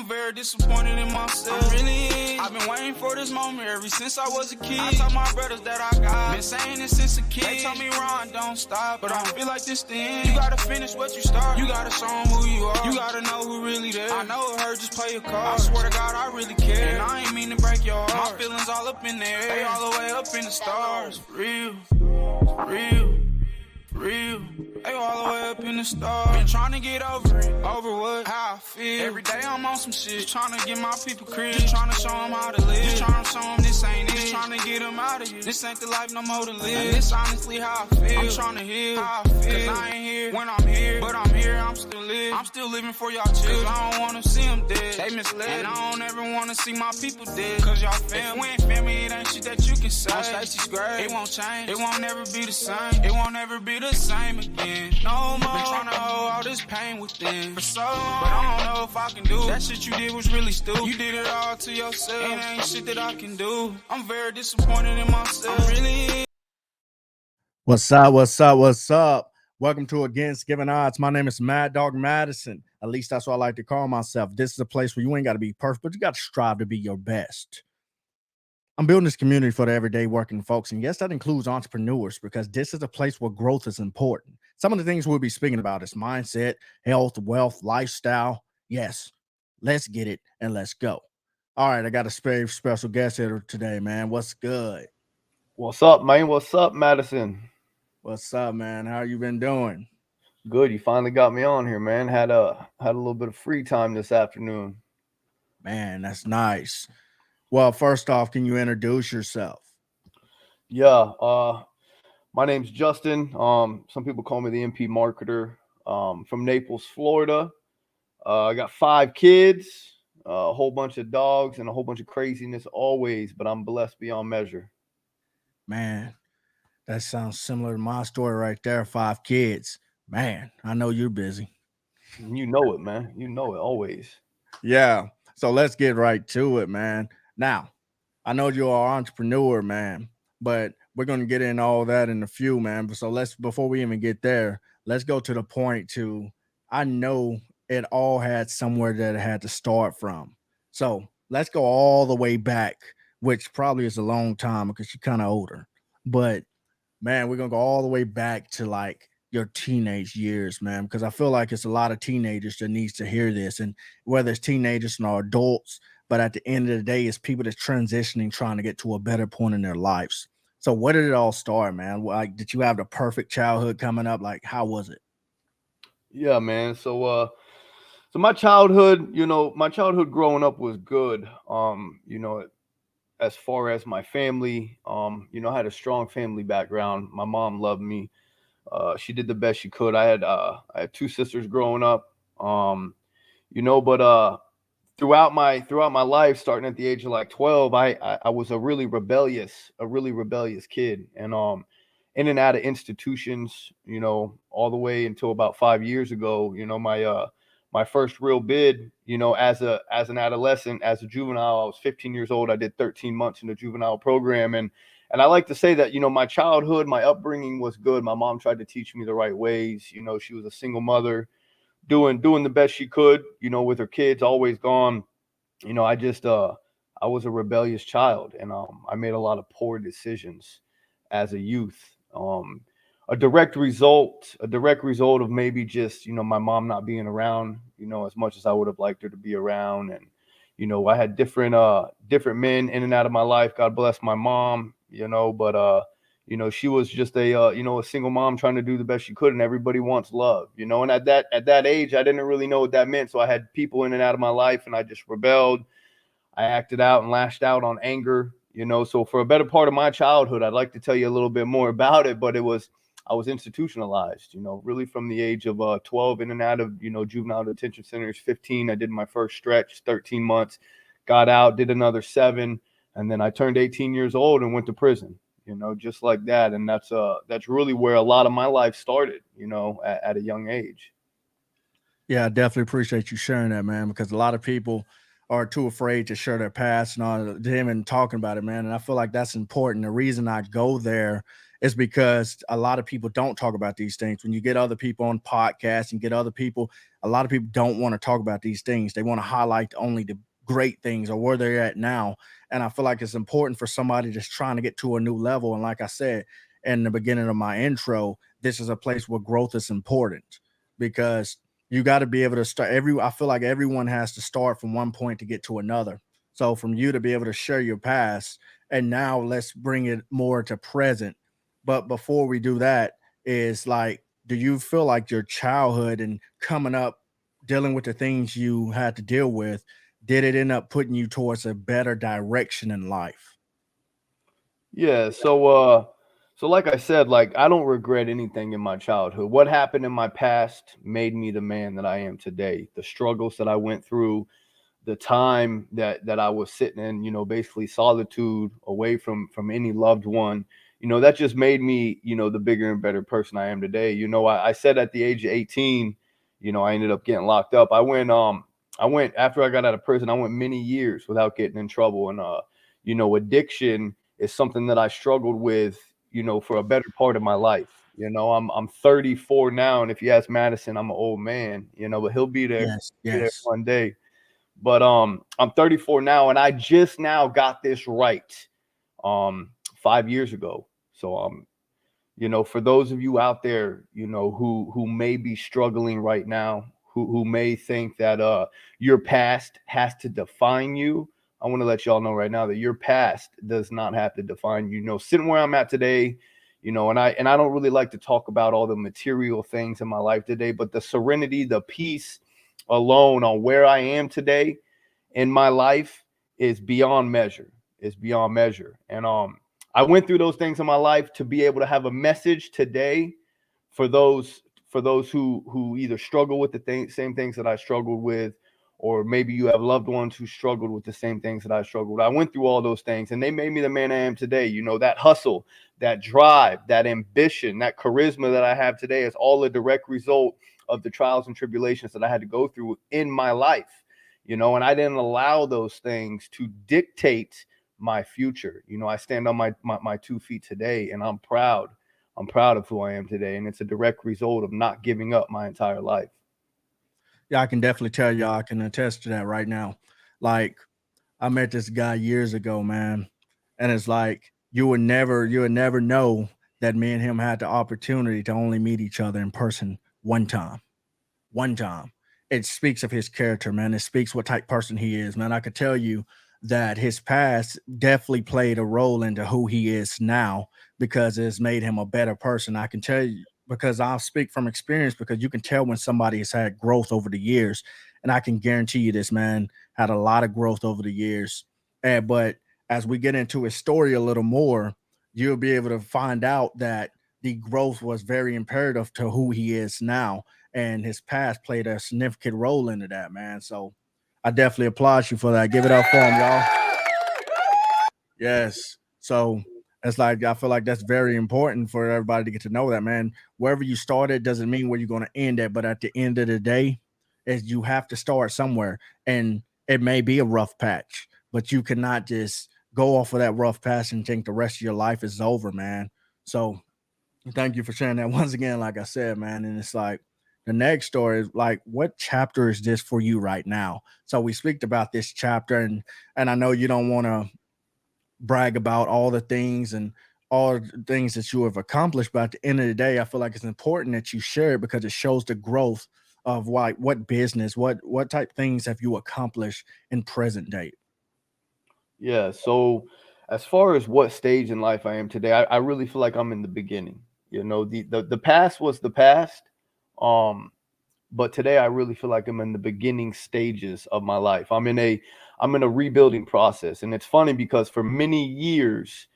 I'm very disappointed in myself. I've been waiting for this moment ever since I was a kid. I told my brothers that I got been saying it since a kid. They told me Ron, don't stop, but I don't feel like this the end. You gotta finish what you start. You gotta show them who you are. You gotta know who really there. I know it hurt, just play your card. I swear to God, I really care. And I ain't mean to break your heart. My feelings all up in the air. They all the way up in the stars. For real, for real, for real. They all the way up in the stars. Been trying to get over it. Over what? How I feel. Every day I'm on some shit. Just trying to get my people crib. Just trying to show them how to live. Just trying to show them this ain't it. Just trying to get them out of here. This ain't the life no more to live. And this honestly how I feel. I'm trying to heal how I feel. Cause I ain't here when I'm here. But I'm here, I'm still living. I'm still living for y'all children. Cause I don't wanna see them dead. They misled. And I don't ever wanna see my people dead. Cause y'all family. If we ain't family, it ain't shit that you can say. On Stacy's grave, it won't change. It won't ever be the same. It won't ever be the same again. No more. Been trying to hold all this pain within for so long, but I don't know if I can do it. That shit you did was really stupid. You did it all to yourself. It ain't shit that I can do. I'm very disappointed in myself. I'm really. What's up? What's up? What's up? Welcome to Against Giving Odds. My name is Mad Dog Madison. At least that's what I like to call myself. This is a place where you ain't got to be perfect, but you got to strive to be your best. I'm building this community for the everyday working folks. And yes, that includes entrepreneurs because this is a place where growth is important. Some of the things we'll be speaking about is mindset, health, wealth, lifestyle. Yes, let's get it and let's go. All right, I got a special guest here today, man. What's good? What's up, man? What's up, Madison? What's up, man? How you been doing? Good. You finally got me on here, man. Had a little bit of free time this afternoon. Man, that's nice. Well, first off, can you introduce yourself? Yeah, my name's Justin. Some people call me the MP marketer. From Naples, Florida. I got 5 kids, a whole bunch of dogs, and a whole bunch of craziness always, but I'm blessed beyond measure. Man, that sounds similar to my story right there. 5 kids. Man, I know you're busy. You know it, man. You know it always. Yeah. So let's get right to it, man. Now, I know you're an entrepreneur, man, but we're going to get in all that in a few, man. So before we even get there, let's go to the point I know it all had somewhere that it had to start from. So let's go all the way back, which probably is a long time because you're kind of older. But, man, we're going to go all the way back to, like, your teenage years, man, because I feel like it's a lot of teenagers that needs to hear this. And whether it's teenagers or adults, but at the end of the day, it's people that's transitioning, trying to get to a better point in their lives. So where did it all start, man? Like, did you have the perfect childhood coming up? Like, how was it? Yeah, man. So my childhood, my childhood growing up was good. As far as my family, I had a strong family background. My mom loved me. She did the best she could. I had 2 sisters growing up. But throughout my life, starting at the age of like 12, I was a really rebellious kid, and in and out of institutions, all the way until about 5 years ago. My first real bid, as an adolescent, as a juvenile, I was 15 years old. I did 13 months in the juvenile program, and I like to say that, my childhood, my upbringing was good. My mom tried to teach me the right ways. She was a single mother, doing the best she could, with her kids always gone. I was a rebellious child, and I made a lot of poor decisions as a youth. A direct result of maybe just, my mom not being around, as much as I would have liked her to be around. And, I had different men in and out of my life. God bless my mom, but she was just a single mom trying to do the best she could, and everybody wants love, and at that age, I didn't really know what that meant. So I had people in and out of my life, and I just rebelled. I acted out and lashed out on anger, so for a better part of my childhood, I'd like to tell you a little bit more about it, but I was institutionalized, really from the age of 12 in and out of, juvenile detention centers. 15, I did my first stretch, 13 months, got out, did another 7. And then I turned 18 years old and went to prison, just like that. And that's really where a lot of my life started, at a young age. Yeah, I definitely appreciate you sharing that, man, because a lot of people are too afraid to share their past and all them and talking about it, man. And I feel like that's important. The reason I go there is because a lot of people don't talk about these things. When you get other people on podcasts and get other people, a lot of people don't want to talk about these things. They want to highlight only the great things or where they're at now. And I feel like it's important for somebody that's trying to get to a new level. And like I said in the beginning of my intro, this is a place where growth is important because you got to be able to start I feel like everyone has to start from one point to get to another. So from you to be able to share your past, and now let's bring it more to present. But before we do that, is like, do you feel like your childhood and coming up, dealing with the things you had to deal with, did it end up putting you towards a better direction in life? Yeah, so like I said, like I don't regret anything in my childhood. What happened in my past made me the man that I am today. The struggles that I went through, the time that I was sitting in, basically solitude, away from any loved one, that just made me, the bigger and better person I am today. I said at the age of 18, I ended up getting locked up. I went after I got out of prison, I went many years without getting in trouble. And addiction is something that I struggled with, for a better part of my life. I'm 34 now, and if you ask Madison, I'm an old man, but he'll Yes, be there yes. one day. But I'm 34 now, and I just now got this right 5 years ago. So for those of you out there, who may be struggling right now, who may think that your past has to define you, I want to let y'all know right now that your past does not have to define you. Sitting where I'm at today, and I don't really like to talk about all the material things in my life today, but the serenity, the peace alone on where I am today in my life is beyond measure. It's beyond measure. And I went through those things in my life to be able to have a message today for those who either struggle with the same things that I struggled with, or maybe you have loved ones who struggled with the same things that I struggled. I went through all those things, and they made me the man I am today. That hustle, that drive, that ambition, that charisma that I have today is all a direct result of the trials and tribulations that I had to go through in my life. And I didn't allow those things to dictate my future. I stand on my 2 feet today, and I'm proud. I'm proud of who I am today, and it's a direct result of not giving up my entire life. Yeah, I can definitely tell y'all, I can attest to that right now. Like, I met this guy years ago, man, and it's like you would never know that me and him had the opportunity to only meet each other in person one time. One time. It speaks of his character, man. It speaks what type person he is, man. I could tell you that his past definitely played a role into who he is now because it's made him a better person. I can tell you because I'll speak from experience because you can tell when somebody has had growth over the years. And I can guarantee you this man had a lot of growth over the years. And but as we get into his story a little more, you'll be able to find out that the growth was very imperative to who he is now, and his past played a significant role into that, man. So I definitely applaud you for that. Give it up for him, y'all. Yes. So it's like I feel like that's very important for everybody to get to know that, man. Wherever you started doesn't mean where you're going to end at, but at the end of the day, is you have to start somewhere, and it may be a rough patch, but you cannot just go off of that rough patch and think the rest of your life is over, man. So thank you for sharing that once again, like I said, man. And it's like the next story is like, what chapter is this for you right now? So we speak about this chapter, and I know you don't want to brag about all the things and all the things that you have accomplished, but at the end of the day, I feel like it's important that you share it because it shows the growth of what business, what type things have you accomplished in present day. Yeah. So as far as what stage in life I am today, I really feel like I'm in the beginning. The past was the past. Um, but today I really feel like I'm in the beginning stages of my life. I'm in a rebuilding process. And it's funny because for many years,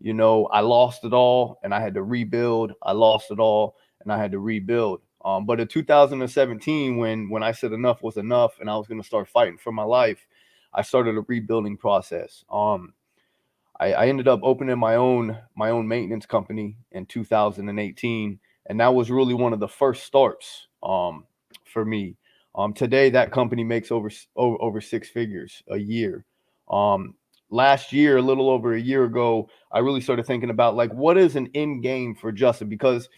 I lost it all and I had to rebuild. I lost it all and I had to rebuild. But in 2017, when I said enough was enough and I was going to start fighting for my life, I started a rebuilding process. I ended up opening my own maintenance company in 2018, and that was really one of the first starts for me. Today that company makes over 6 figures a year. Um, last year, a little over a year ago, I really started thinking about like, what is an end game for Justin? Because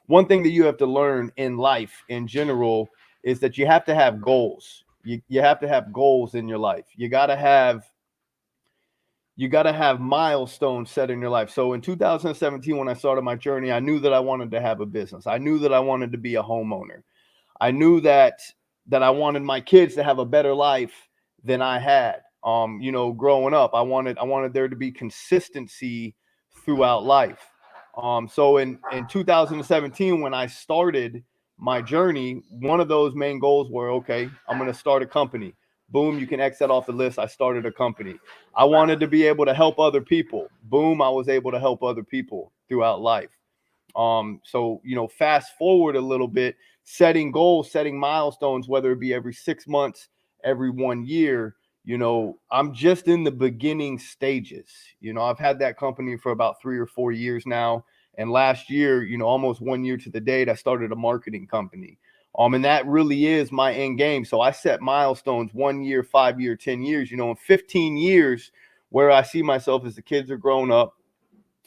one thing that you have to learn in life in general is that you have to have goals. You have to have goals in your life. You got to have milestones set in your life. So in 2017, when I started my journey, I knew that I wanted to have a business. I knew that I wanted to be a homeowner. I knew that I wanted my kids to have a better life than I had. Growing up, I wanted there to be consistency throughout life. So in 2017, when I started my journey, one of those main goals were, okay, I'm going to start a company. Boom, you can X that off the list. I started a company. I wanted to be able to help other people. Boom, I was able to help other people throughout life. So fast forward a little bit, setting goals, setting milestones, whether it be every 6 months, every 1 year, I'm just in the beginning stages. I've had that company for about 3 or 4 years now. And last year, almost 1 year to the date, I started a marketing company. And that really is my end game. So I set milestones 1 year, 5 year, 10 years, in 15 years, where I see myself as the kids are grown up.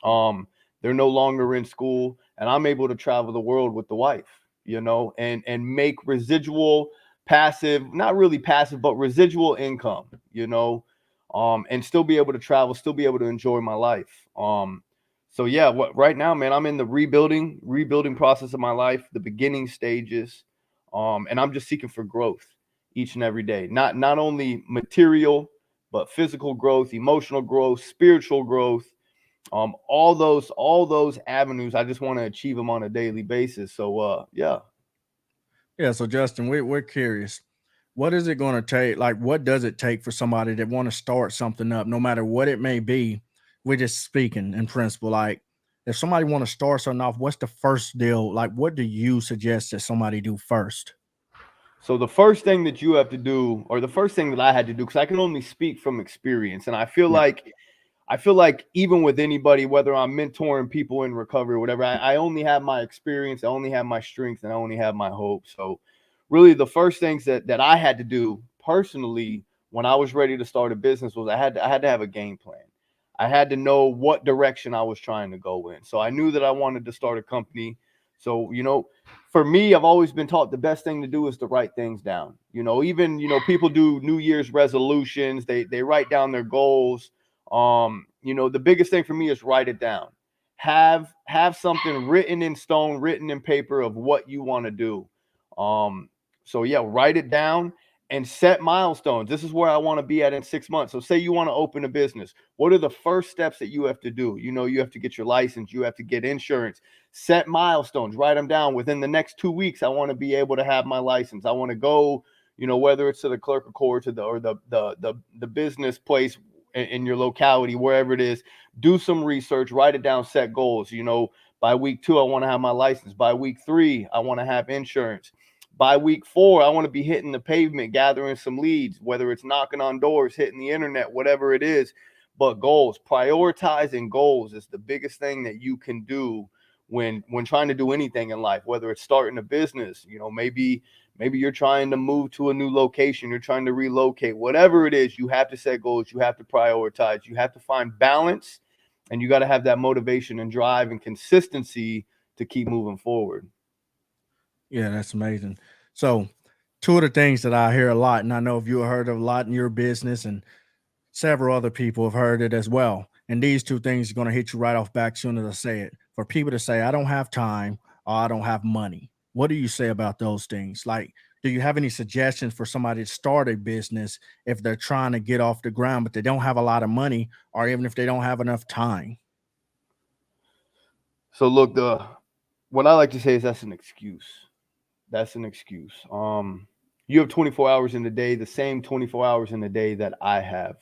They're no longer in school, and I'm able to travel the world with the wife, and make residual passive, not really passive, but residual income, and still be able to travel, still be able to enjoy my life. So yeah, right now, man, I'm in the rebuilding process of my life, the beginning stages, and I'm just seeking for growth each and every day, not only material, but physical growth, emotional growth, spiritual growth. All those avenues, I just want to achieve them on a daily basis. So yeah. Yeah, so Justin, we're curious. What is it going to take? Like, what does it take for somebody that want to start something up, no matter what it may be? We're just speaking in principle. Like, if somebody want to start something off, what's the first deal? Like, what do you suggest that somebody do first? So the first thing that you have to do, or the first thing that I had to do, because I can only speak from experience, and Yeah. I feel like even with anybody, whether I'm mentoring people in recovery or whatever, I only have my experience, I only have my strengths, and I only have my hope. So really the first things that I had to do personally when I was ready to start a business was I had to have a game plan. I had to know what direction I was trying to go in. So I knew that I wanted to start a company. So, for me, I've always been taught the best thing to do is to write things down. Even, people do New Year's resolutions, they write down their goals. The biggest thing for me is write it down. Have something written in stone, written in paper of what you want to do. So yeah, write it down and set milestones. This is where I want to be at in 6 months. So say you want to open a business. What are the first steps that you have to do? You have to get your license, you have to get insurance. Set milestones, write them down. Within the next 2 weeks, I want to be able to have my license. I want to go, whether it's to the clerk of court, to the business place in your locality, wherever it is, do some research, write it down, set goals. By week 2, I want to have my license. By week 3, I want to have insurance. By week 4, I want to be hitting the pavement, gathering some leads, whether it's knocking on doors, hitting the internet, whatever it is. But goals, prioritizing goals is the biggest thing that you can do when trying to do anything in life, whether it's starting a business, maybe you're trying to move to a new location, you're trying to relocate, whatever it is, you have to set goals, you have to prioritize, you have to find balance, and you got to have that motivation and drive and consistency to keep moving forward. Yeah, that's amazing. So, two of the things that I hear a lot, and I know if you heard of a lot in your business, and several other people have heard it as well. And these two things are going to hit you right off back soon as I say it. For people to say, I don't have time or I don't have money. What do you say about those things? Like, do you have any suggestions for somebody to start a business if they're trying to get off the ground, but they don't have a lot of money, or even if they don't have enough time? So look, what I like to say is that's an excuse. That's an excuse. You have 24 hours in the day, the same 24 hours in the day that I have.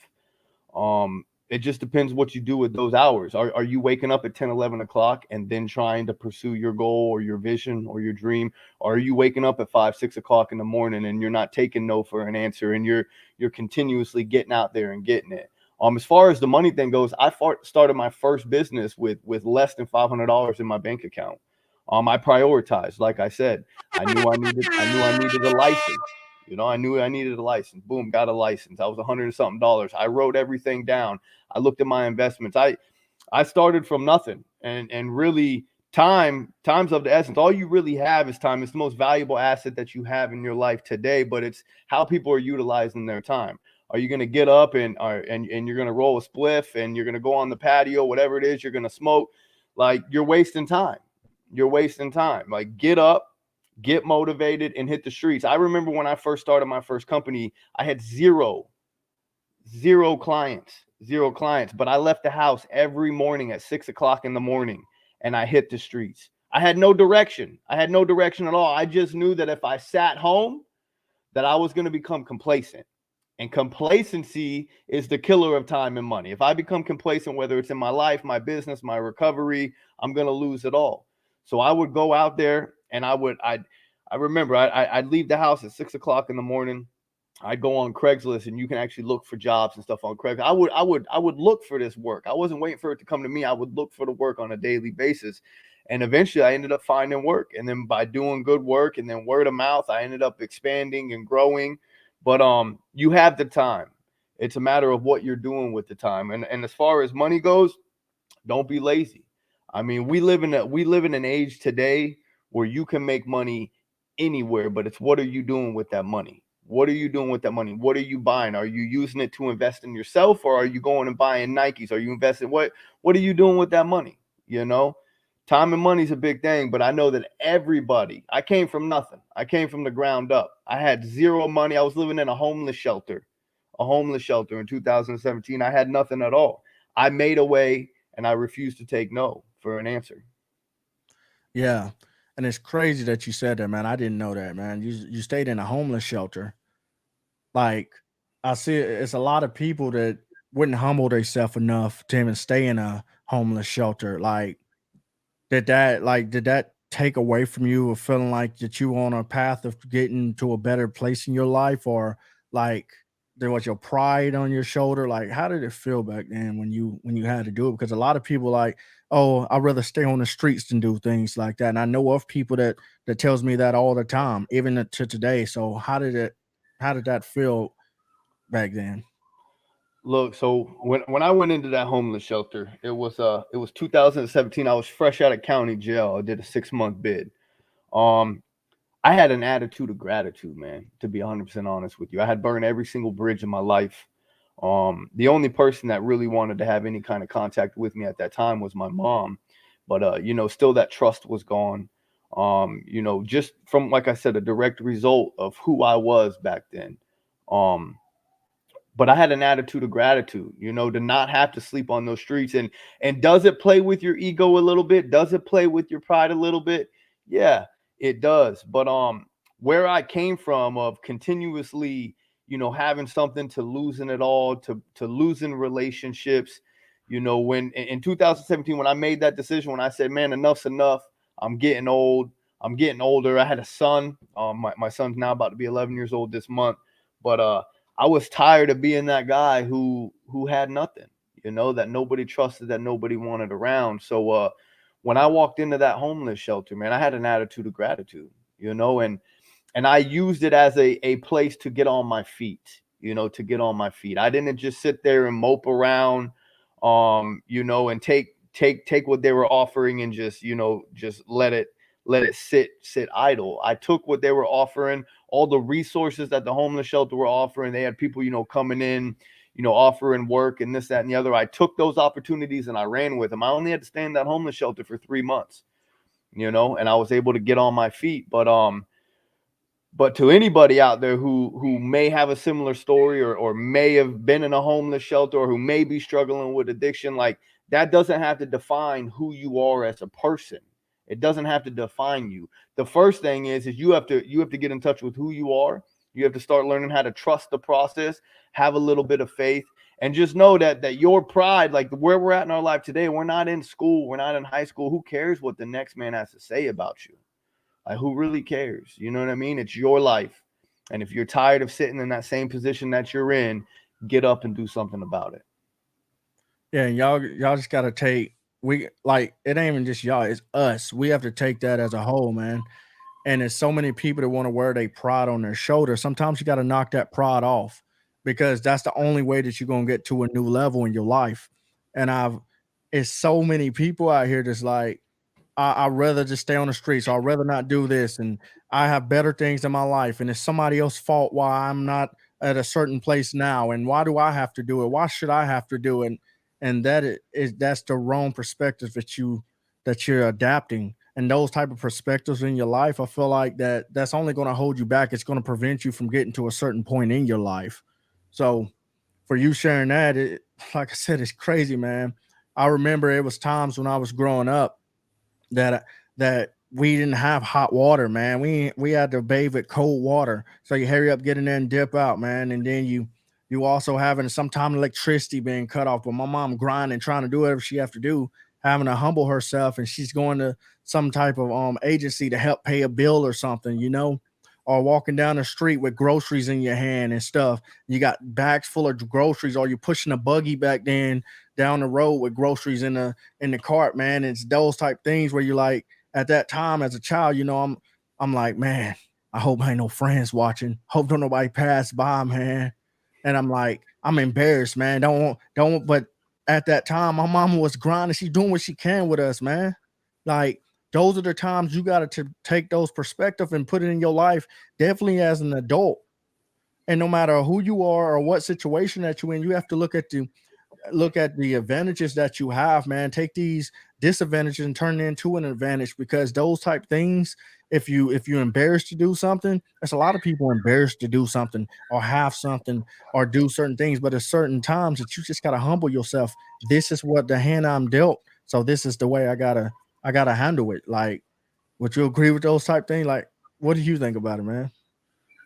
It just depends what you do with those hours. Are you waking up at 10, 11 o'clock and then trying to pursue your goal or your vision or your dream? Or are you waking up at 5, 6 o'clock in the morning and you're not taking no for an answer, and you're continuously getting out there and getting it? As far as the money thing goes, I started my first business with less than $500 in my bank account. I prioritized, like I said, I knew I needed a license. You know, I knew I needed a license. Boom, got a license. I was $100 and something. I wrote everything down. I looked at my investments. I started from nothing, and really time's of the essence. All you really have is time. It's the most valuable asset that you have in your life today, but it's how people are utilizing their time. Are you going to get up and you're going to roll a spliff and you're going to go on the patio, whatever it is, you're going to smoke? Like, you're wasting time. You're wasting time. Like, get up, get motivated, and hit the streets. I remember when I first started my first company, I had zero clients, but I left the house every morning at 6 o'clock in the morning and I hit the streets. I had no direction. at all. I just knew that if I sat home, that I was going to become complacent. And complacency is the killer of time and money. If I become complacent, whether it's in my life, my business, my recovery, I'm going to lose it all. So I would go out there and I remember I'd leave the house at 6 o'clock in the morning. I'd go on Craigslist, and you can actually look for jobs and stuff on Craigslist. I would look for this work. I wasn't waiting for it to come to me. I would look for the work on a daily basis. And eventually I ended up finding work. And then by doing good work and then word of mouth, I ended up expanding and growing. But you have the time. It's a matter of what you're doing with the time. And as far as money goes, don't be lazy. I mean, we live in an age today where you can make money anywhere, but it's what are you doing with that money? What are you doing with that money? What are you buying? Are you using it to invest in yourself, or are you going and buying Nikes? Are you investing? What are you doing with that money? You know, time and money is a big thing, but I know that I came from nothing. I came from the ground up. I had zero money. I was living in a homeless shelter in 2017. I had nothing at all. I made a way, and I refused to take no for an answer. Yeah. And it's crazy that you said that, man. I didn't know that, man. You stayed in a homeless shelter. Like, I see it's a lot of people that wouldn't humble themselves enough to even stay in a homeless shelter. Like, did that take away from you of feeling like that you were on a path of getting to a better place in your life, or like there was your pride on your shoulder? Like, how did it feel back then when you had to do it? Because a lot of people like, oh, I'd rather stay on the streets than do things like that. And I know of people that tells me that all the time, even to today. So how did that feel back then? Look, so when I went into that homeless shelter, it was 2017. I was fresh out of county jail. I did a 6 month bid. Um, I had an attitude of gratitude, man, to be 100% honest with you. I had burned every single bridge in my life. The only person that really wanted to have any kind of contact with me at that time was my mom. But still that trust was gone. Just from, like I said, a direct result of who I was back then. Um, but I had an attitude of gratitude, to not have to sleep on those streets. And does it play with your ego a little bit? Does it play with your pride a little bit? Yeah, it does. But where I came from, of continuously, having something to losing it all, to losing relationships, when in 2017, when I made that decision, when I said, man, enough's enough. I'm getting old. I'm getting older. I had a son. My son's now about to be 11 years old this month. But I was tired of being that guy who had nothing, that nobody trusted, that nobody wanted around. So when I walked into that homeless shelter, man, I had an attitude of gratitude, and I used it as a place to get on my feet, to get on my feet. I didn't just sit there and mope around, and take what they were offering and just let it sit idle. I took what they were offering, all the resources that the homeless shelter were offering. They had people, coming in, offering work and this, that, and the other. I took those opportunities and I ran with them. I only had to stay in that homeless shelter for 3 months, and I was able to get on my feet. But to anybody out there who may have a similar story, or may have been in a homeless shelter, or who may be struggling with addiction, like, that doesn't have to define who you are as a person. It doesn't have to define you. The first thing is you have to get in touch with who you are. You have to start learning how to trust the process, have a little bit of faith, and just know that your pride, like where we're at in our life today, we're not in school, we're not in high school. Who cares what the next man has to say about you? Like, who really cares? You know what I mean? It's your life. And if you're tired of sitting in that same position that you're in, get up and do something about it. Yeah, and y'all just gotta take, we like, it ain't even just y'all, it's us. We have to take that as a whole, man. And there's so many people that want to wear their pride on their shoulder. Sometimes you got to knock that pride off because that's the only way that you're gonna get to a new level in your life. And it's so many people out here that's like, I'd rather just stay on the streets. I'd rather not do this. And I have better things in my life. And it's somebody else's fault why I'm not at a certain place now. And why do I have to do it? Why should I have to do it? And that's the wrong perspective that you're adapting. And those type of perspectives in your life, I feel like that's only going to hold you back. It's going to prevent you from getting to a certain point in your life. So for you sharing that, like I said, it's crazy, man. I remember it was times when I was growing up that we didn't have hot water, man. We had to bathe with cold water. So you hurry up, get in there and dip out, man. And then you also having sometime electricity being cut off. But my mom grinding, trying to do whatever she have to do, having to humble herself, and she's going to some type of agency to help pay a bill or something, or walking down the street with groceries in your hand and stuff. You got bags full of groceries, or you're pushing a buggy back then down the road with groceries in the cart, man. It's those type things where you're like, at that time as a child, I'm like, man, I hope I ain't no friends watching. Hope don't nobody pass by, man. And I'm like, I'm embarrassed, man. Don't. But at that time, my mama was grinding. She's doing what she can with us, man. Like, those are the times you got to take those perspective and put it in your life, definitely as an adult. And no matter who you are or what situation that you're in, you have to look at the advantages that you have, man. Take these disadvantages and turn it into an advantage, because those type things, if you're embarrassed to do something, there's a lot of people embarrassed to do something or have something or do certain things, but at certain times that you just gotta humble yourself. This is what the hand I'm dealt, so this is the way I gotta handle it. Like, would you agree with those type things? Like, what do you think about it, man?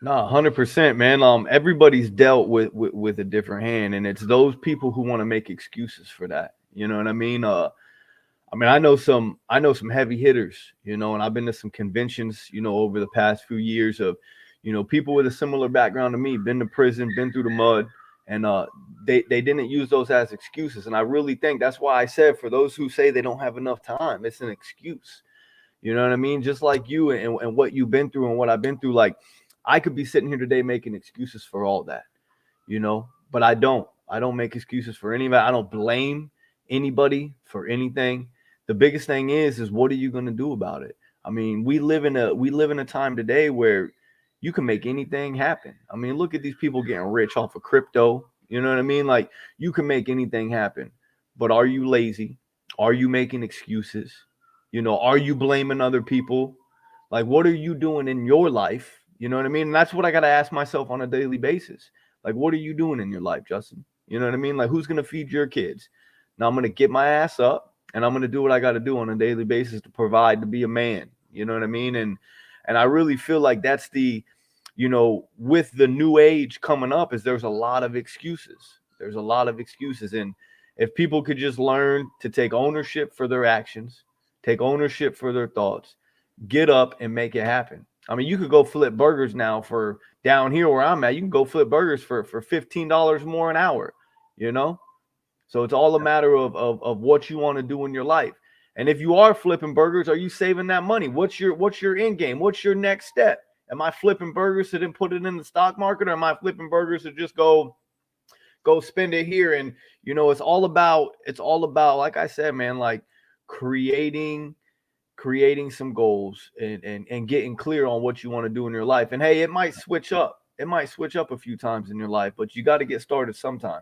No, 100%, man. Everybody's dealt with a different hand, and it's those people who want to make excuses for that. You know what I mean? I know some heavy hitters, and I've been to some conventions, over the past few years of, people with a similar background to me, been to prison, been through the mud, and they didn't use those as excuses. And I really think that's why I said, for those who say they don't have enough time, it's an excuse. You know what I mean? Just like you and what you've been through and what I've been through, like, I could be sitting here today making excuses for all that, but I don't. I don't make excuses for anybody. I don't blame anybody for anything. The biggest thing is what are you going to do about it? I mean, we live in a time today where you can make anything happen. I mean, look at these people getting rich off of crypto. You know what I mean? Like, you can make anything happen. But are you lazy? Are you making excuses? Are you blaming other people? Like, what are you doing in your life? You know what I mean? And that's what I got to ask myself on a daily basis. Like, what are you doing in your life, Justin? You know what I mean? Like, who's going to feed your kids? Now I'm going to get my ass up and I'm going to do what I got to do on a daily basis to provide, to be a man. You know what I mean? And I really feel like that's with the new age coming up, is there's a lot of excuses. There's a lot of excuses. And if people could just learn to take ownership for their actions, take ownership for their thoughts, get up and make it happen. I mean, you could go flip burgers now for down here where I'm at. You can go flip burgers for $15 more an hour, you know? So it's all a matter of what you want to do in your life. And if you are flipping burgers, are you saving that money? What's your end game? What's your next step? Am I flipping burgers to then put it in the stock market, or am I flipping burgers to just go spend it here? And it's all about, like I said, man, like creating some goals and getting clear on what you want to do in your life. And hey, it might switch up. It might switch up a few times in your life, but you got to get started sometime.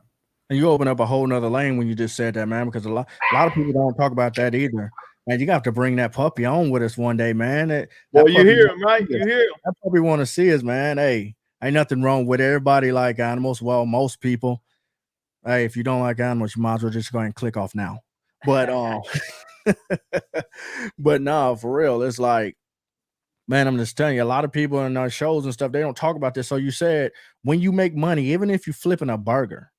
And you open up a whole nother lane when you just said that, man, because a lot of people don't talk about that either. Man, you got to bring that puppy on with us one day, man. Well, you hear him, right? You hear him. That puppy want to see us, man. Hey, ain't nothing wrong with everybody like animals. Well, most people. Hey, if you don't like animals, you might as well just go ahead and click off now. But but no, for real, it's like, man, I'm just telling you, a lot of people in our shows and stuff, they don't talk about this. So you said, when you make money, even if you're flipping a burger,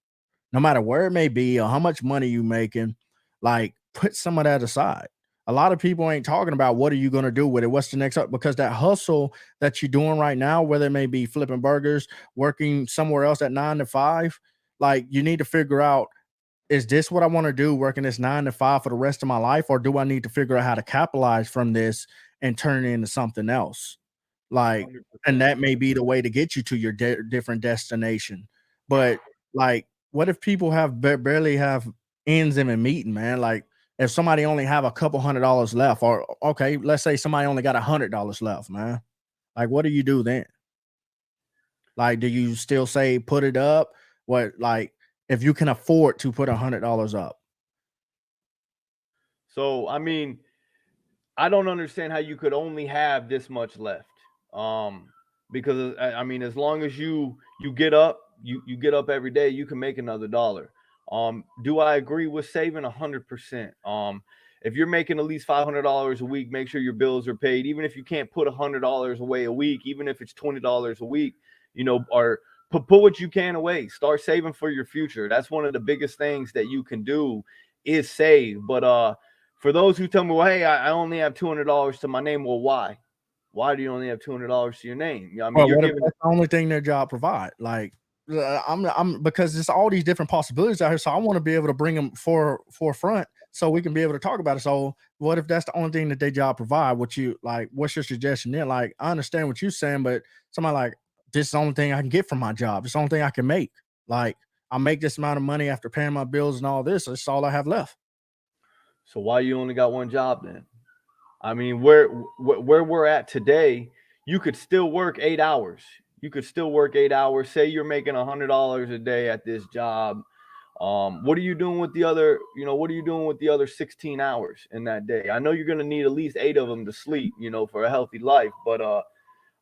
no matter where it may be or how much money you making, like, put some of that aside. A lot of people ain't talking about what are you going to do with it? What's the next up? Because that hustle that you're doing right now, whether it may be flipping burgers, working somewhere else at 9 to 5, like, you need to figure out, is this what I want to do, working this 9 to 5 for the rest of my life? Or do I need to figure out how to capitalize from this and turn it into something else? like, 100%. and that may be the way to get you to your different destination. But like, what if people have barely have ends in a meeting, man? Like, if somebody only have a couple $100 left, or okay, let's say somebody only got $100 left, man. Like, what do you do then? Like, do you still say put it up? What, like, if you can afford to put $100 up? So, I mean, I don't understand how you could only have this much left. Because I mean, as long as you get up, you get up every day, you can make another dollar. Do I agree with saving 100%? If you're making at least $500 a week, make sure your bills are paid. Even if you can't put $100 away a week, even if it's $20 a week, or put what you can away. Start saving for your future. That's one of the biggest things that you can do is save. But for those who tell me, well, hey, I only have $200 to my name. Well, why? Why do you only have $200 to your name? I mean, Well, you're what if giving. that's the only thing their job provide? Like, I'm because there's all these different possibilities out here, so I want to be able to bring them forefront so we can be able to talk about it. So, what if that's the only thing that their job provide? What you like? What's your suggestion then? Like, I understand what you're saying, but somebody like this is the only thing I can get from my job. It's the only thing I can make. Like, I make this amount of money after paying my bills and all this. That's all I have left. So why you only got one job then? I mean, where we're at today, you could still work 8 hours. You could still work 8 hours. Say you're making $100 a day at this job. What are you doing with the other? What are you doing with the other 16 hours in that day? I know you're gonna need at least 8 of them to sleep, for a healthy life. But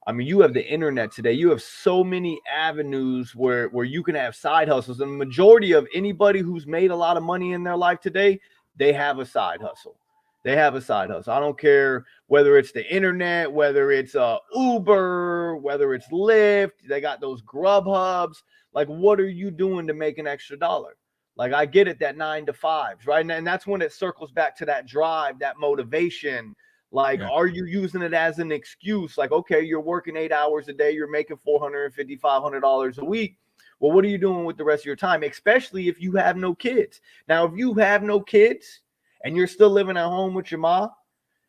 I mean, you have the internet today. You have so many avenues where you can have side hustles. And the majority of anybody who's made a lot of money in their life today, they have a side hustle. They have a side hustle. I don't care whether it's the internet, whether it's Uber, whether it's Lyft. They got those Grub Hubs. Like, what are you doing to make an extra dollar? Like, I get it, that 9 to 5s, right? And that's when it circles back to that drive, that motivation. Like, Yeah. are you using it as an excuse? Like, okay, you're working 8 hours a day, you're making $450, $500 a week. Well, what are you doing with the rest of your time? Especially if you have no kids. Now, if you have no kids and you're still living at home with your mom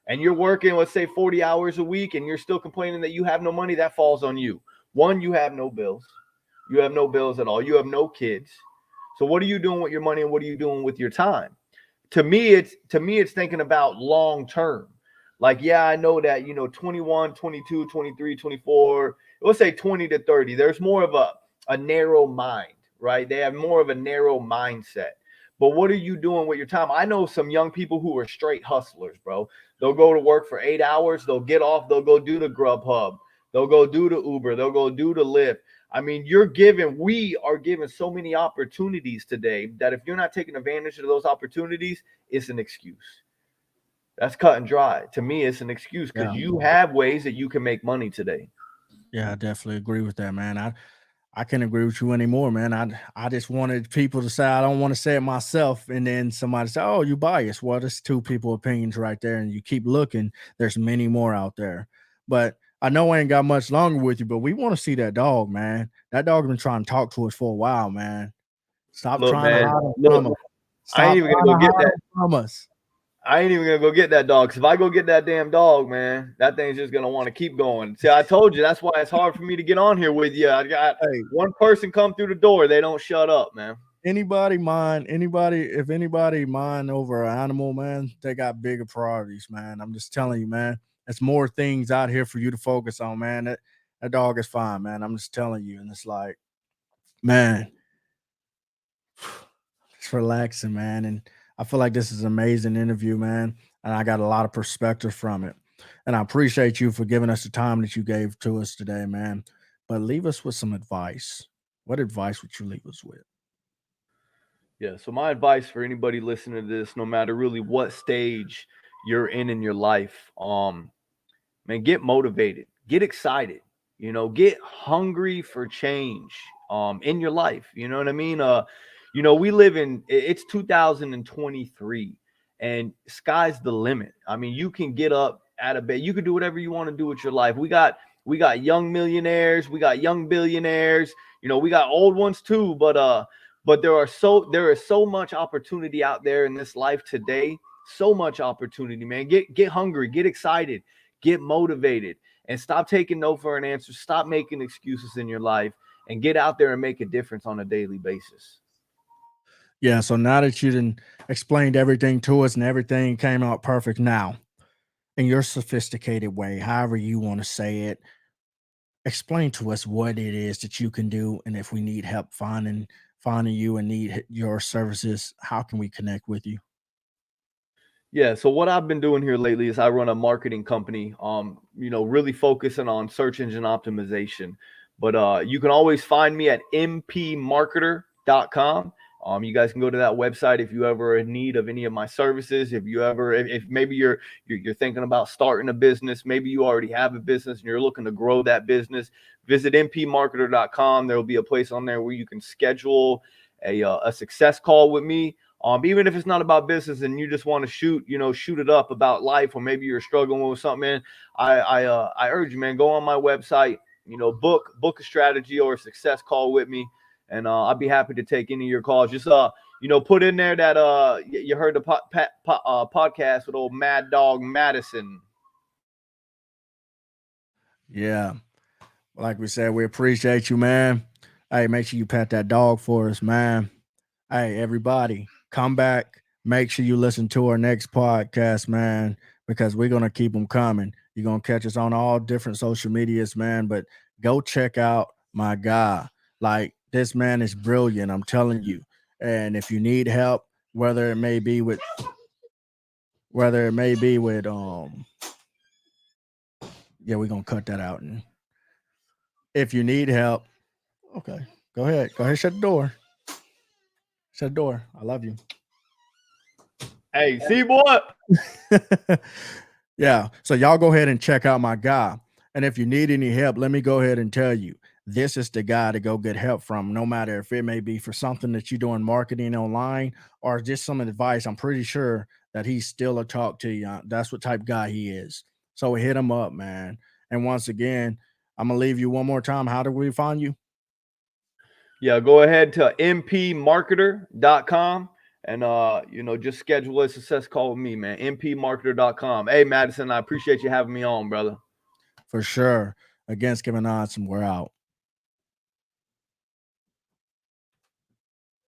and you're working, let's say 40 hours a week, and you're still complaining that you have no money, that falls on you. One, you have no bills. You have no bills at all. You have no kids. So what are you doing with your money and what are you doing with your time? To me, it's thinking about long term. Like, yeah, I know that, 21, 22, 23, 24, let's say 20 to 30. There's more of a narrow mind, right? They have more of a narrow mindset. But what are you doing with your time? I know some young people who are straight hustlers, bro. They'll go to work for 8 hours. They'll get off. They'll go do the Grubhub. They'll go do the Uber. They'll go do the Lyft. I mean, we are given so many opportunities today that if you're not taking advantage of those opportunities, it's an excuse. That's cut and dry. To me, it's an excuse because Yeah. you have ways that you can make money today. Yeah, I definitely agree with that, man. I can't agree with you anymore, man. I just wanted people to say I don't want to say it myself, and then somebody say, "Oh, you biased." Well, there's two people opinions right there, and you keep looking. There's many more out there, but I know I ain't got much longer with you. But we want to see that dog, man. That dog been trying to talk to us for a while, man. Stop Look, trying to man, hide it from look, us. I ain't Stop even gonna trying go to get hide that. it from us. I ain't even gonna go get that dog. Cause if I go get that damn dog, man, that thing's just gonna want to keep going. See, I told you that's why it's hard for me to get on here with you. I got Hey, one person come through the door, they don't shut up, man. if anybody mind over an animal, man, they got bigger priorities, man. I'm just telling you, man. There's more things out here for you to focus on, man. That dog is fine, man. I'm just telling you. And it's like, man, it's relaxing, man. And I feel like this is an amazing interview, man. And I got a lot of perspective from it. And I appreciate you for giving us the time that you gave to us today, man. But leave us with some advice. What advice would you leave us with? Yeah. So my advice for anybody listening to this, no matter really what stage you're in your life, man, get motivated, get excited, get hungry for change in your life. You know what I mean? We live in it's 2023 and sky's the limit. I mean, you can get up out of bed, you can do whatever you want to do with your life. We got young millionaires, we got young billionaires, we got old ones too, but there is so much opportunity out there in this life today. So much opportunity, man. Get hungry, get excited, get motivated. and stop taking no for an answer. Stop making excuses in your life and get out there and make a difference on a daily basis. Yeah. So now that you done explained everything to us and everything came out perfect now, in your sophisticated way, however you want to say it, explain to us what it is that you can do, and if we need help finding you and need your services, how can we connect with you? Yeah, so what I've been doing here lately is I run a marketing company, really focusing on search engine optimization. But you can always find me at mpmarketer.com. You guys can go to that website if you ever in need of any of my services. If you ever, if maybe you're thinking about starting a business, maybe you already have a business and you're looking to grow that business, visit mpmarketer.com. There will be a place on there where you can schedule a success call with me. Even if it's not about business and you just want to shoot it up about life, or maybe you're struggling with something, man, I urge you, man, go on my website, book a strategy or a success call with me, and I'd be happy to take any of your calls. Just put in there that you heard the podcast with old Mad Dog Madison. Yeah. Like we said, we appreciate you, man. Hey, make sure you pat that dog for us, man. Hey, everybody, come back. Make sure you listen to our next podcast, man, because we're going to keep them coming. You're going to catch us on all different social medias, man, but go check out my guy. Like, this man is brilliant, I'm telling you. And if you need help, whether it may be with, yeah, we're going to cut that out. And if you need help, okay, go ahead. Go ahead, shut the door. Shut the door. I love you. Hey, see, boy. Yeah. So y'all go ahead and check out my guy. And if you need any help, let me go ahead and tell you, this is the guy to go get help from, no matter if it may be for something that you're doing marketing online or just some advice. I'm pretty sure that he's still a talk to you. That's what type guy he is. So hit him up, man. And once again, I'm going to leave you one more time. How do we find you? Yeah, go ahead to mpmarketer.com and just schedule a success call with me, man. mpmarketer.com. Hey, Madison, I appreciate you having me on, brother. For sure. Against Kevin Odds, and we're out.